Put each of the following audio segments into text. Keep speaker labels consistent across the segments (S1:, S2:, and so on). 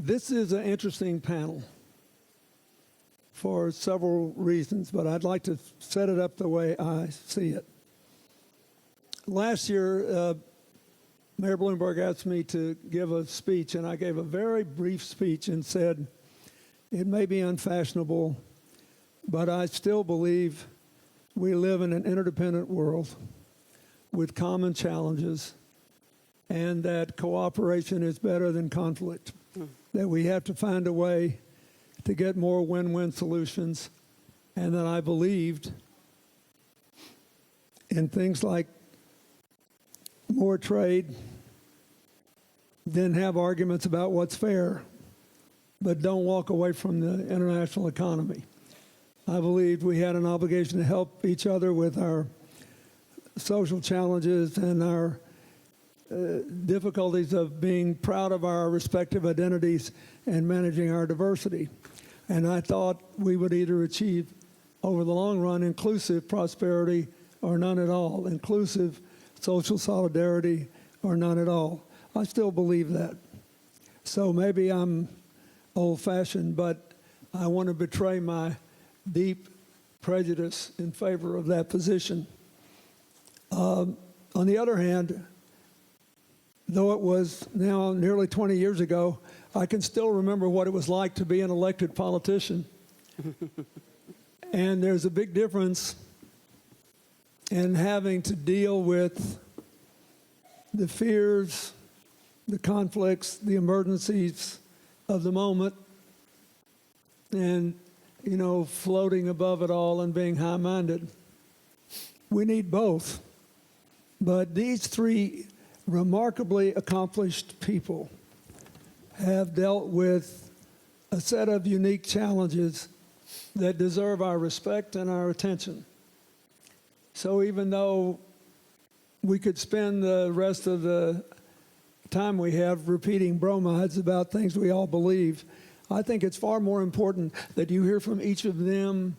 S1: This is an interesting panel for several reasons, but I'd like to set it up the way I see it. Last year, Mayor Bloomberg asked me to give a speech, and I gave a very brief speech and said, it may be unfashionable, but I still believe we live in an interdependent world with common challenges, and that cooperation is better than conflict, that we have to find a way to get more win-win solutions, and that I believed in things like more trade, then have arguments about what's fair, but don't walk away from the international economy. I believed we had an obligation to help each other with our social challenges and our difficulties of being proud of our respective identities and managing our diversity. And I thought we would either achieve, over the long run, inclusive prosperity or none at all, inclusive social solidarity or none at all. I still believe that. So maybe I'm old-fashioned, but I want to betray my deep prejudice in favor of that position. On the other hand, though it was now nearly 20 years ago, I can still remember what it was like to be an elected politician. And there's a big difference in having to deal with the fears, the conflicts, the emergencies of the moment, and, you know, floating above it all and being high-minded. We need both. But these three remarkably accomplished people have dealt with a set of unique challenges that deserve our respect and our attention. So even though we could spend the rest of the time we have repeating bromides about things we all believe, I think it's far more important that you hear from each of them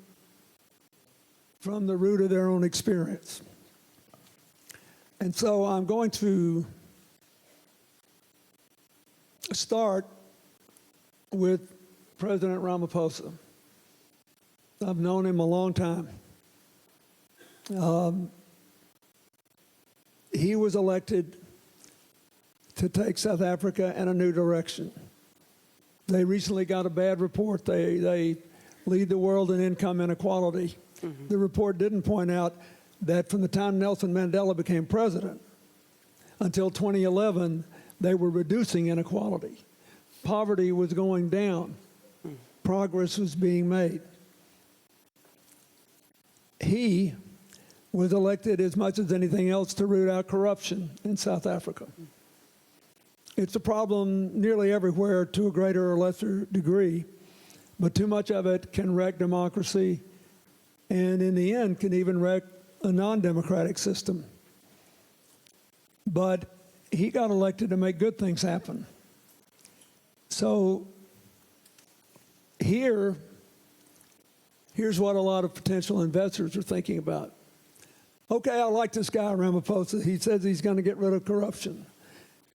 S1: from the root of their own experience. And so I'm going to start with President Ramaphosa. I've known him a long time. He was elected to take South Africa in a new direction. They recently got a bad report. They lead the world in income inequality. Mm-hmm. The report didn't point out that from the time Nelson Mandela became president until 2011, they were reducing inequality. Poverty was going down. Progress was being made. He was elected as much as anything else to root out corruption in South Africa. It's a problem nearly everywhere to a greater or lesser degree, but too much of it can wreck democracy and in the end can even wreck a non-democratic system. But he got elected to make good things happen. So here's what a lot of potential investors are thinking about. Okay, I like this guy, Ramaphosa. He says he's going to get rid of corruption.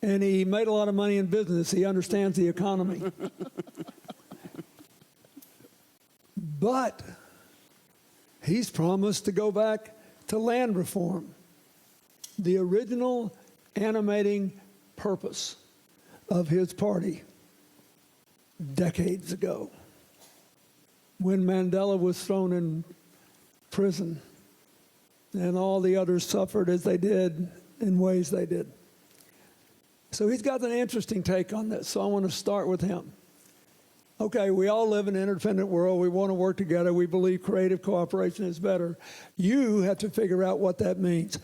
S1: And he made a lot of money in business. He understands the economy. But he's promised to go back to land reform, the original animating purpose of his party decades ago, when Mandela was thrown in prison and all the others suffered as they did in ways they did. So he's got an interesting take on this, so I want to start with him. Okay, we all live in an interdependent world. We want to work together. We believe creative cooperation is better. You have to figure out what that means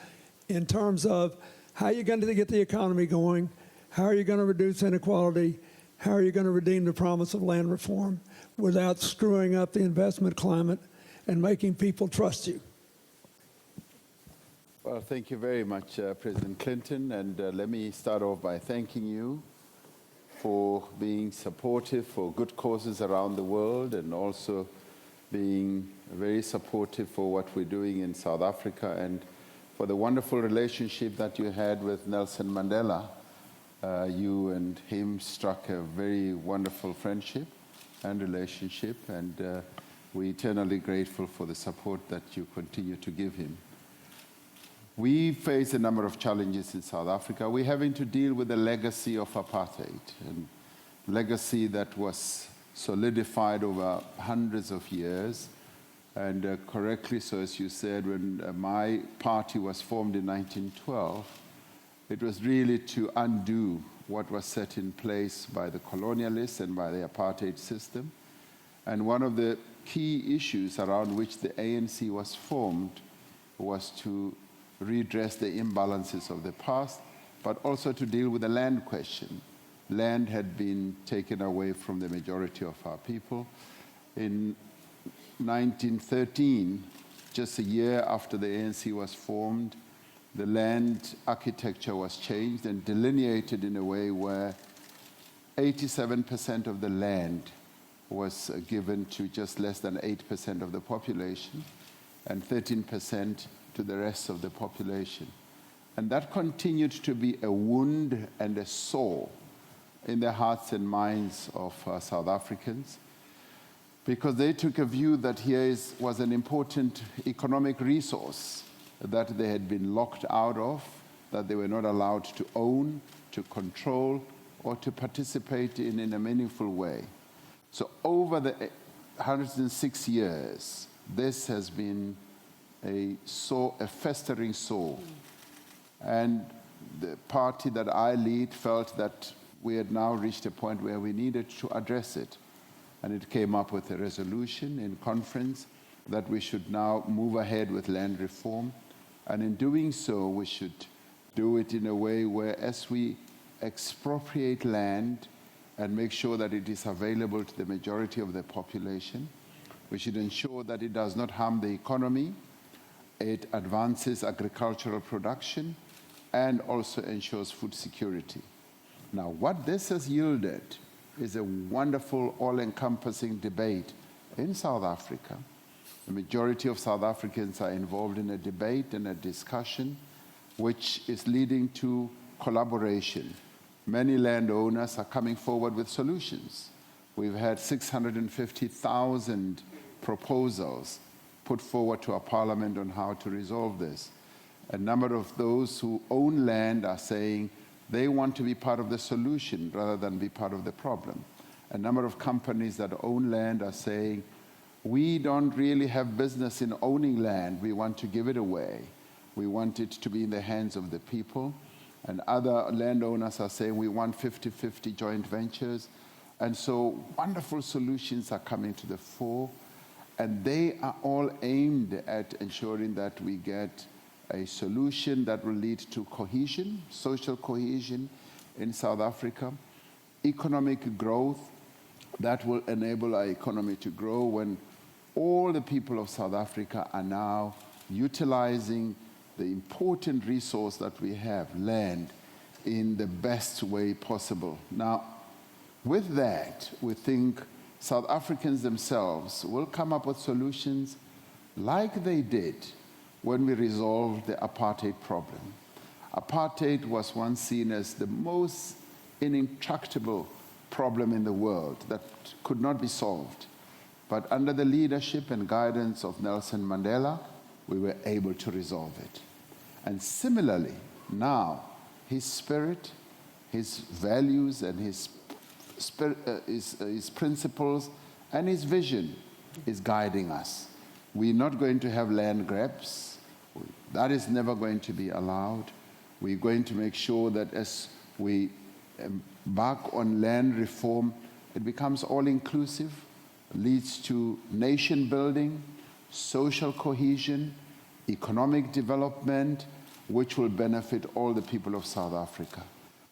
S1: in terms of how you're going to get the economy going, how are you going to reduce inequality, how are you going to redeem the promise of land reform without screwing up the investment climate and making people trust you.
S2: Well, thank you very much, President Clinton. And let me start off by thanking you for being supportive for good causes around the world and also being very supportive for what we're doing in South Africa and for the wonderful relationship that you had with Nelson Mandela. You and him struck a very wonderful friendship and relationship, and we're eternally grateful for the support that you continue to give him. We face a number of challenges in South Africa. We're having to deal with the legacy of apartheid, and legacy that was solidified over hundreds of years. And correctly so, as you said, when my party was formed in 1912, it was really to undo what was set in place by the colonialists and by the apartheid system. And one of the key issues around which the ANC was formed was to redress the imbalances of the past, but also to deal with the land question. Land had been taken away from the majority of our people. In 1913, just a year after the ANC was formed, the land architecture was changed and delineated in a way where 87% of the land was given to just less than 8% of the population and 13% to the rest of the population. And that continued to be a wound and a sore in the hearts and minds of South Africans, because they took a view that here was an important economic resource that they had been locked out of, that they were not allowed to own, to control, or to participate in a meaningful way. So over the 106 years, this has been a festering sore. And the party that I lead felt that we had now reached a point where we needed to address it. And it came up with a resolution in conference that we should now move ahead with land reform. And in doing so, we should do it in a way where, as we expropriate land and make sure that it is available to the majority of the population, we should ensure that it does not harm the economy, it advances agricultural production, and also ensures food security. Now, what this has yielded is a wonderful, all-encompassing debate in South Africa. The majority of South Africans are involved in a debate and a discussion which is leading to collaboration. Many landowners are coming forward with solutions. We've had 650,000 proposals put forward to our parliament on how to resolve this. A number of those who own land are saying they want to be part of the solution rather than be part of the problem. A number of companies that own land are saying, we don't really have business in owning land. We want to give it away. We want it to be in the hands of the people. And other landowners are saying we want 50-50 joint ventures. And so wonderful solutions are coming to the fore. And they are all aimed at ensuring that we get a solution that will lead to cohesion, social cohesion in South Africa, economic growth that will enable our economy to grow when all the people of South Africa are now utilizing the important resource that we have, land, in the best way possible. Now, with that, we think South Africans themselves will come up with solutions like they did when we resolved the apartheid problem. Apartheid was once seen as the most intractable problem in the world that could not be solved. But under the leadership and guidance of Nelson Mandela, we were able to resolve it. And similarly, now, his spirit, his values, and his principles, and his vision is guiding us. We're not going to have land grabs. That is never going to be allowed. We're going to make sure that as we embark on land reform, it becomes all-inclusive, leads to nation building, social cohesion, economic development, which will benefit all the people of South Africa.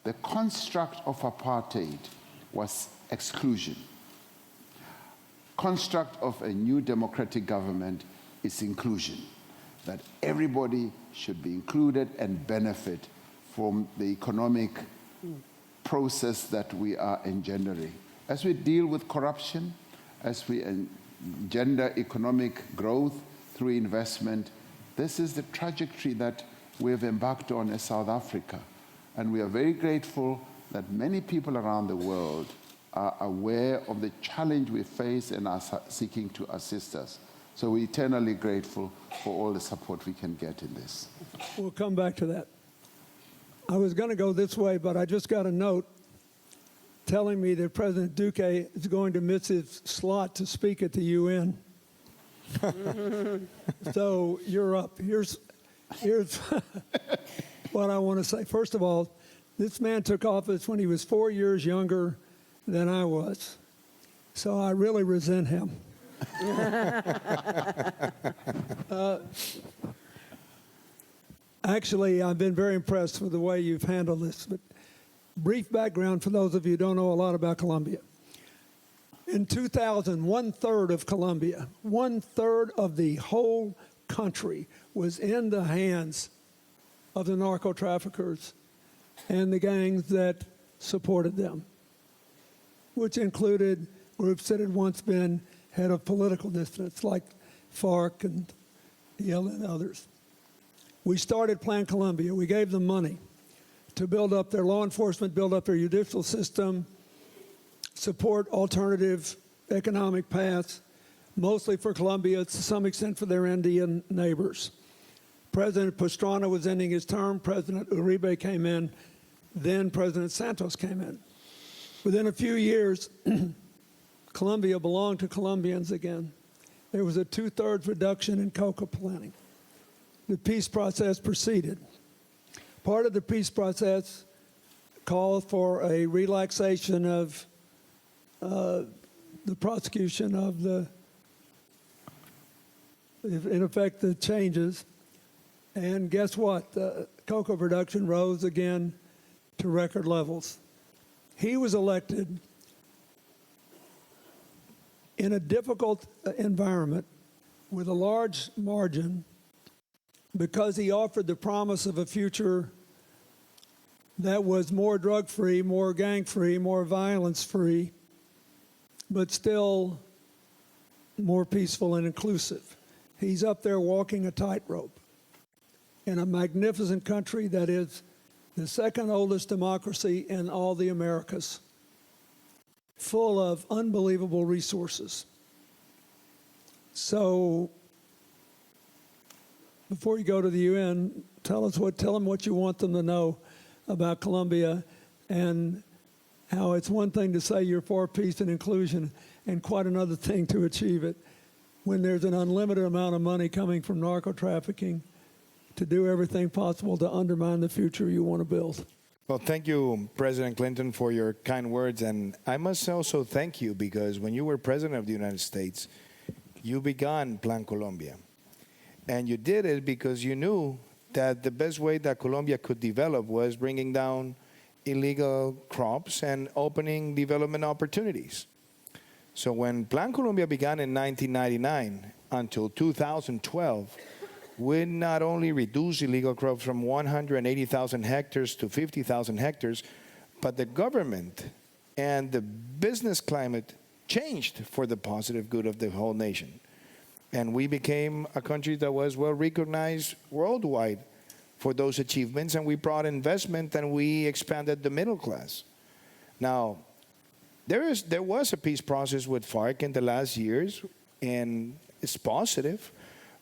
S2: The construct of apartheid was exclusion. Construct of a new democratic government is inclusion, that everybody should be included and benefit from the economic process that we are engendering. As we deal with corruption, as we engender economic growth through investment, this is the trajectory that we have embarked on as South Africa. And we are very grateful that many people around the world are aware of the challenge we face and are seeking to assist us. So we're eternally grateful for all the support we can get in this.
S1: We'll come back to that. I was going to go this way, but I just got a note telling me that President Duque is going to miss his slot to speak at the UN. So you're up. Here's what I want to say. First of all, this man took office when he was 4 years younger than I was. So I really resent him. Actually, I've been very impressed with the way you've handled this. But brief background for those of you who don't know a lot about Colombia. In 2000, one-third of Colombia, one-third of the whole country was in the hands of the narco-traffickers and the gangs that supported them, which included groups that had once been head of political dissidents like FARC and EL and others. We started Plan Colombia. We gave them money to build up their law enforcement, build up their judicial system, support alternative economic paths, mostly for Colombia, to some extent for their Andean neighbors. President Pastrana was ending his term. President Uribe came in. Then President Santos came in. Within a few years, Colombia belonged to Colombians again. There was a 2/3 reduction in coca planting. The peace process proceeded. Part of the peace process called for a relaxation of the prosecution of in effect, the changes. And guess what? The cocoa production rose again to record levels. He was elected in a difficult environment with a large margin because he offered the promise of a future that was more drug-free, more gang-free, more violence-free, but still more peaceful and inclusive. He's up there walking a tightrope in a magnificent country that is the second oldest democracy in all the Americas, full of unbelievable resources. So before you go to the UN, tell them what you want them to know about Colombia and how it's one thing to say you're for peace and inclusion and quite another thing to achieve it when there's an unlimited amount of money coming from narco-trafficking to do everything possible to undermine the future you want to build.
S3: Well, thank you, President Clinton, for your kind words. And I must also thank you because when you were President of the United States, you began Plan Colombia. And you did it because you knew that the best way that Colombia could develop was bringing down illegal crops and opening development opportunities. So when Plan Colombia began in 1999 until 2012, we not only reduced illegal crops from 180,000 hectares to 50,000 hectares, but the government and the business climate changed for the positive good of the whole nation. And we became a country that was well recognized worldwide for those achievements, and we brought investment and we expanded the middle class. Now, there was a peace process with FARC in the last years, and it's positive.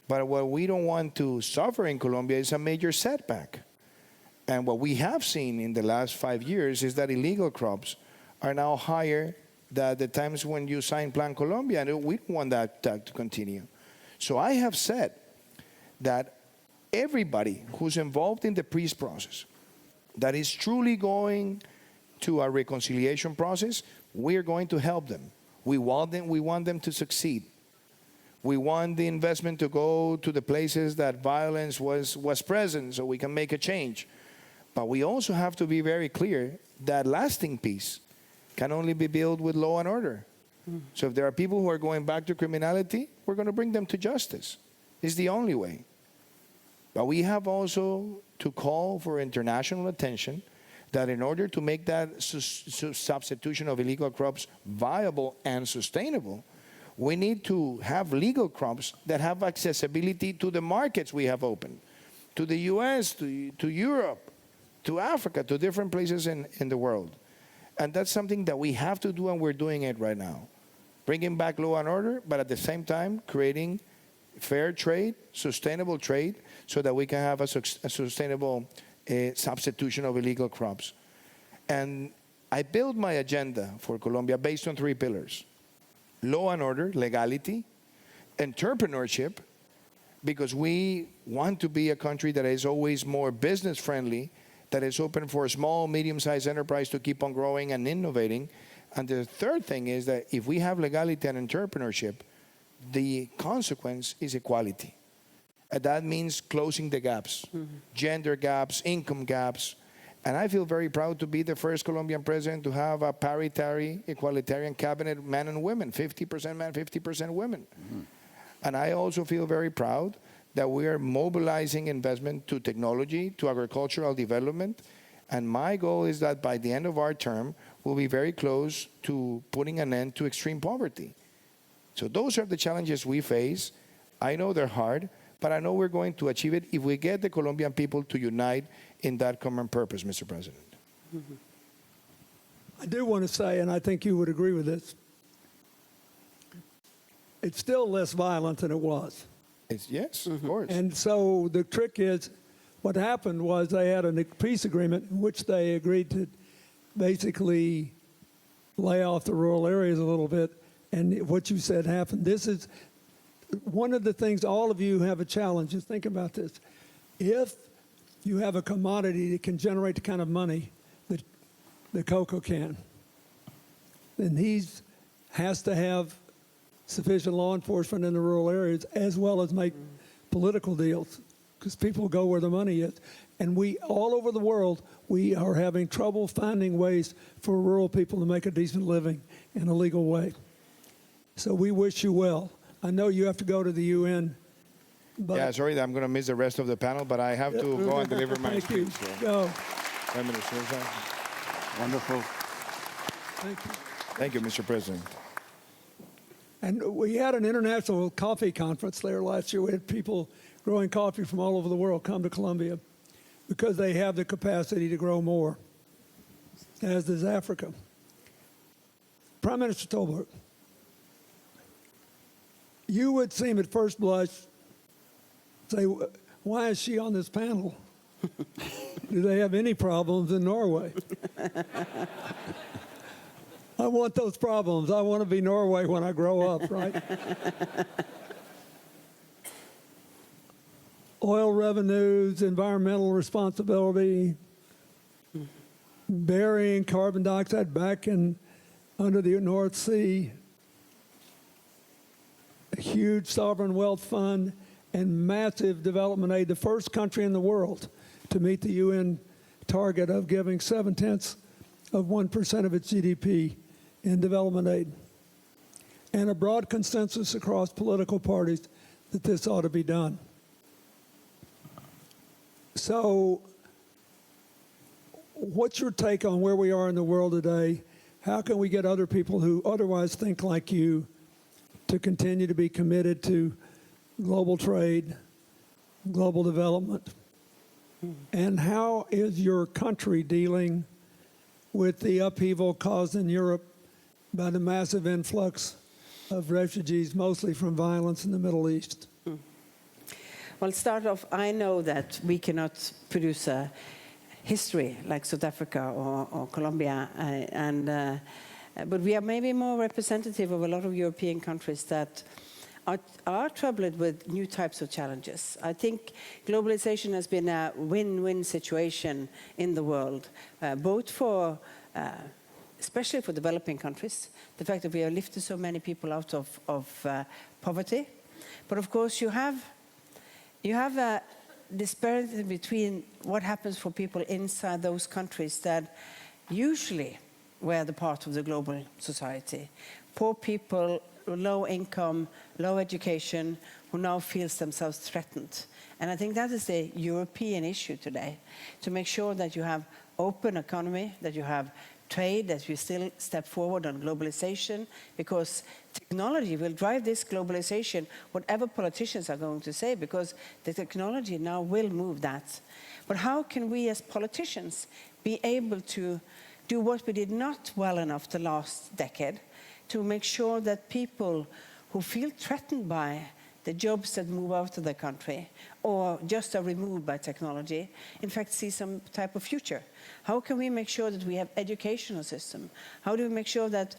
S3: But what we don't want to suffer in Colombia is a major setback. And what we have seen in the last 5 years is that illegal crops are now higher than the times when you signed Plan Colombia, and we don't want that to continue. So I have said that everybody who's involved in the peace process that is truly going to a reconciliation process, we are going to help them. We want them to succeed. We want the investment to go to the places that violence was present so we can make a change. But we also have to be very clear that lasting peace can only be built with law and order. So if there are people who are going back to criminality, we're going to bring them to justice. It's the only way. But we have also to call for international attention that in order to make that substitution of illegal crops viable and sustainable, we need to have legal crops that have accessibility to the markets we have opened, to the US, to Europe, to Africa, to different places in the world. And that's something that we have to do, and we're doing it right now. Bringing back law and order, but at the same time, creating fair trade, sustainable trade, so that we can have a sustainable substitution of illegal crops. And I built my agenda for Colombia based on 3 pillars: law and order, legality; entrepreneurship, because we want to be a country that is always more business friendly, that is open for small, medium-sized enterprise to keep on growing and innovating. And the third thing is that if we have legality and entrepreneurship, the consequence is equality. And that means closing the gaps, gender gaps, income gaps. And I feel very proud to be the first Colombian president to have a parity, egalitarian cabinet, men and women, 50% men, 50% women. And I also feel very proud that we are mobilizing investment to technology, to agricultural development. And my goal is that by the end of our term, we'll be very close to putting an end to extreme poverty. So those are the challenges we face. I know they're hard, but I know we're going to achieve it if we get the Colombian people to unite in that common purpose, Mr. President.
S1: I do want to say, and I think you would agree with this, it's still less violent than it was.
S3: Yes, of course.
S1: And so the trick is, what happened was they had a peace agreement in which they agreed to basically lay off the rural areas a little bit. And what you said happened. This is one of the things all of you have a challenge. Just think about this. If you have a commodity that can generate the kind of money that the cocoa can, then he has to have sufficient law enforcement in the rural areas as well as make political deals, because people go where the money is. And we, all over the world, we are having trouble finding ways for rural people to make a decent living in a legal way. So we wish you well. I know you have to go to the UN. But
S3: Yeah, sorry that I'm going to miss the rest of the panel, but I have to go and deliver my
S1: Thank you.
S3: speech.
S1: Go.
S3: Prime Minister.
S2: Wonderful.
S1: Thank you.
S3: Thank you, Mr. President.
S1: And we had an international coffee conference there last year. We had people growing coffee from all over the world come to Colombia because they have the capacity to grow more, as does Africa. Prime Minister Tolbert, you would seem at first blush, say, why is she on this panel? Do they have any problems in Norway? I want those problems. I want to be Norway when I grow up, right? Oil revenues, environmental responsibility, burying carbon dioxide back in under the North Sea, a huge sovereign wealth fund, and massive development aid, the first country in the world to meet the UN target of giving 0.7% of its GDP in development aid, and a broad consensus across political parties that this ought to be done. So what's your take on where we are in the world today? How can we get other people who otherwise think like you to continue to be committed to global trade, global development? And how is your country dealing with the upheaval caused in Europe by the massive influx of refugees, mostly from violence in the Middle East?
S4: Well, start off, I know that we cannot produce a history like South Africa or Colombia, but we are maybe more representative of a lot of European countries that are troubled with new types of challenges. I think globalization has been a win-win situation in the world, both for, especially for developing countries, the fact that we have lifted so many people out of poverty. But of course, you have a disparity between what happens for people inside those countries that usually were the part of the global society. Poor people, low income, low education, who now feels themselves threatened. And I think that is the European issue today, to make sure that you have open economy, that you have trade, that you still step forward on globalization, because technology will drive this globalization, whatever politicians are going to say, because the technology now will move that. But how can we as politicians be able to do what we did not well enough the last decade, to make sure that people who feel threatened by the jobs that move out of the country or just are removed by technology, in fact, see some type of future? How can we make sure that we have educational system? How do we make sure that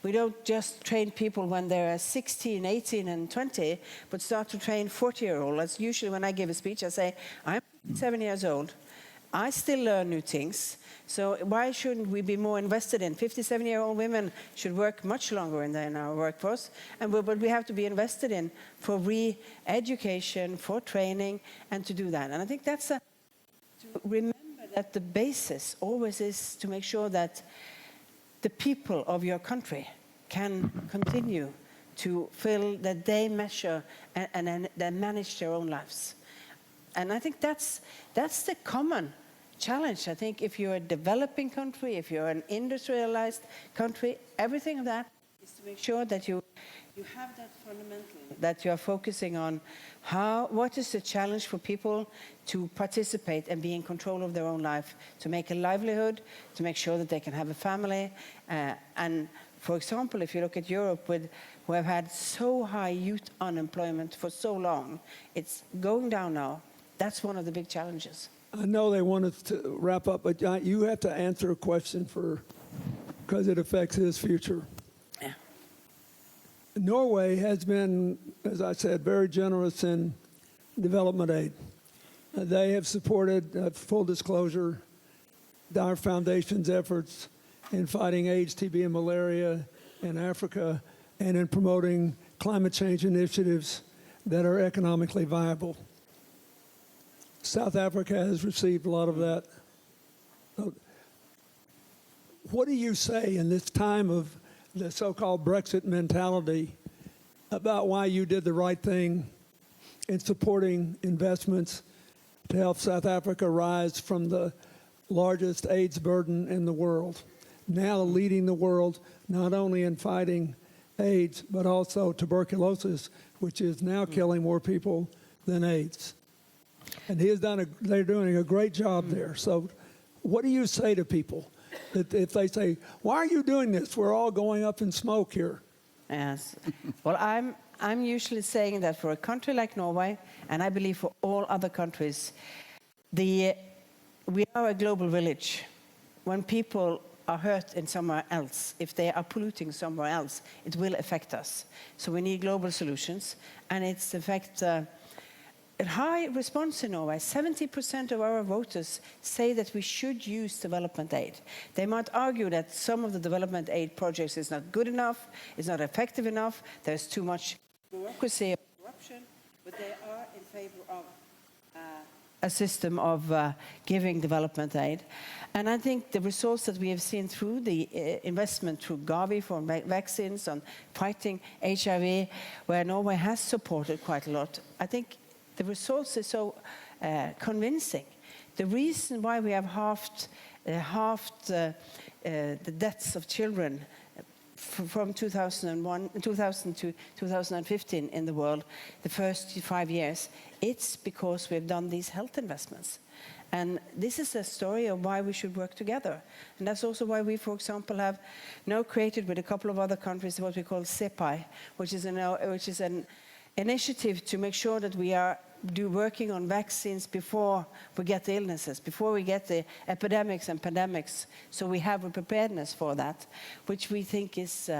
S4: we don't just train people when they're 16, 18, and 20, but start to train 40-year-olds? That's usually when I give a speech, I say, I'm 7 years old. I still learn new things. So why shouldn't we be more invested in? 57-year-old women should work much longer in our workforce, but we have to be invested in for re-education, for training, and to do that. And I think that's to remember that the basis always is to make sure that the people of your country can continue to feel that they measure and they manage their own lives. And I think that's the common challenge. I think if you're a developing country, if you're an industrialized country, everything of that is to make sure that you have that fundamental, that you are focusing on what is the challenge for people to participate and be in control of their own life, to make a livelihood, to make sure that they can have a family. And for example, if you look at Europe, who have had so high youth unemployment for so long, it's going down now. That's one of the big challenges.
S1: I know they want us to wrap up, but you have to answer a question because it affects his future.
S4: Yeah.
S1: Norway has been, as I said, very generous in development aid. They have supported, full disclosure, our foundation's efforts in fighting AIDS, TB, and malaria in Africa, and in promoting climate change initiatives that are economically viable. South Africa has received a lot of that. What do you say in this time of the so-called Brexit mentality about why you did the right thing in supporting investments to help South Africa rise from the largest AIDS burden in the world, now leading the world not only in fighting AIDS, but also tuberculosis, which is now killing more people than AIDS? And they're doing a great job there. So what do you say to people that if they say, why are you doing this? We're all going up in smoke here.
S4: Yes. Well, I'm usually saying that for a country like Norway, and I believe for all other countries, we are a global village. When people are hurt in somewhere else, if they are polluting somewhere else, it will affect us. So we need global solutions. And it's, in fact, a high response in Norway. 70% of our voters say that we should use development aid. They might argue that some of the development aid projects is not good enough, is not effective enough, there's too much bureaucracy or corruption, but they are in favor of a system of giving development aid. And I think the results that we have seen through the investment through Gavi for vaccines, on fighting HIV, where Norway has supported quite a lot, I think the results are so convincing. The reason why we have halved the deaths of children from 2000 to 2015 in the world, the first 5 years, it's because we've done these health investments. And this is a story of why we should work together. And that's also why we, for example, have now created with a couple of other countries what we call CEPI, which is an initiative to make sure that we are working on vaccines before we get the illnesses, before we get the epidemics and pandemics. So we have a preparedness for that, which we think is,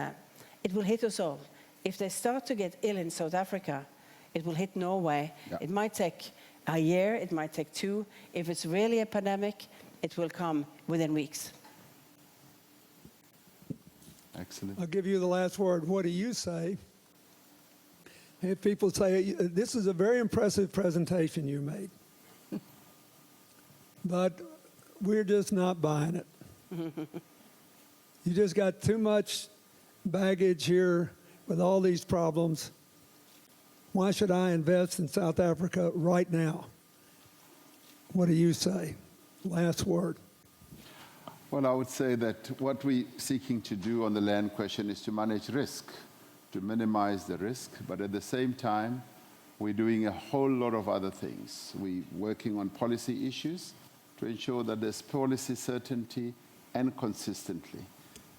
S4: it will hit us all. If they start to get ill in South Africa, it will hit Norway. Yeah. It might take a year, it might take 2. If it's really a pandemic, it will come within weeks.
S2: Excellent.
S1: I'll give you the last word. What do you say? If people say, this is a very impressive presentation you made, but we're just not buying it. You just got too much baggage here with all these problems. Why should I invest in South Africa right now? What do you say? Last word.
S2: Well, I would say that what we're seeking to do on the land question is to manage risk, to minimize the risk, but at the same time, We're doing a whole lot of other things. We're working on policy issues to ensure that there's policy certainty and consistently.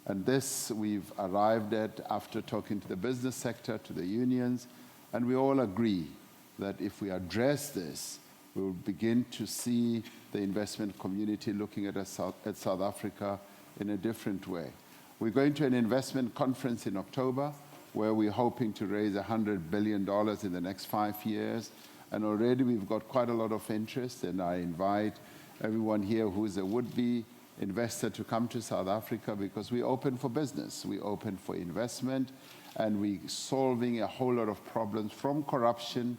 S2: And this we've arrived at after talking to the business sector, to the unions, and we all agree that if we address this, we will begin to see the investment community looking at South Africa in a different way. We're going to an investment conference in October where we're hoping to raise $100 billion in the next 5 years. And already we've got quite a lot of interest, and I invite everyone here who's a would-be investor to come to South Africa because we're open for business, we're open for investment, and we're solving a whole lot of problems from corruption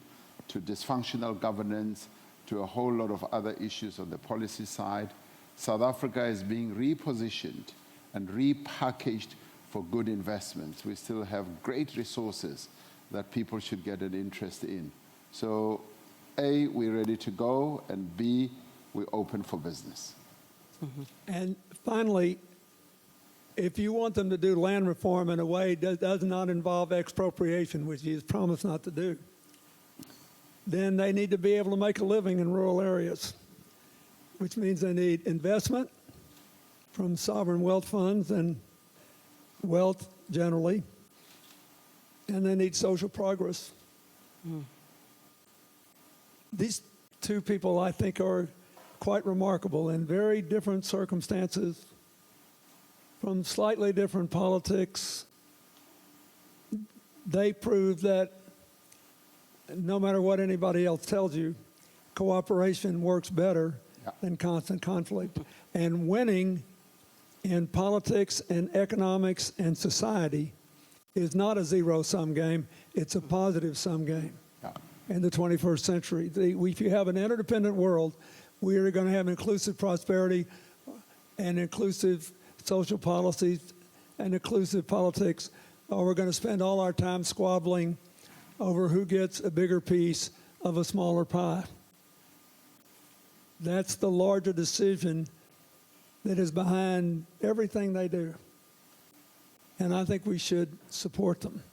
S2: to dysfunctional governance to a whole lot of other issues on the policy side. South Africa is being repositioned and repackaged for good investments. We still have great resources that people should get an interest in. So A, we're ready to go, and B, we're open for business.
S1: And finally, if you want them to do land reform in a way that does not involve expropriation, which he's promised not to do, then they need to be able to make a living in rural areas, which means they need investment from sovereign wealth funds and wealth generally, and they need social progress. These two people, I think, are quite remarkable in very different circumstances, from slightly different politics. They prove that no matter what anybody else tells you, cooperation works better than constant conflict. And winning in politics and economics and society is not a zero-sum game, it's a positive-sum game in the 21st century. If you have an interdependent world, we are going to have inclusive prosperity and inclusive social policies and inclusive politics, or we're going to spend all our time squabbling over who gets a bigger piece of a smaller pie. That's the larger decision that is behind everything they do. And I think we should support them.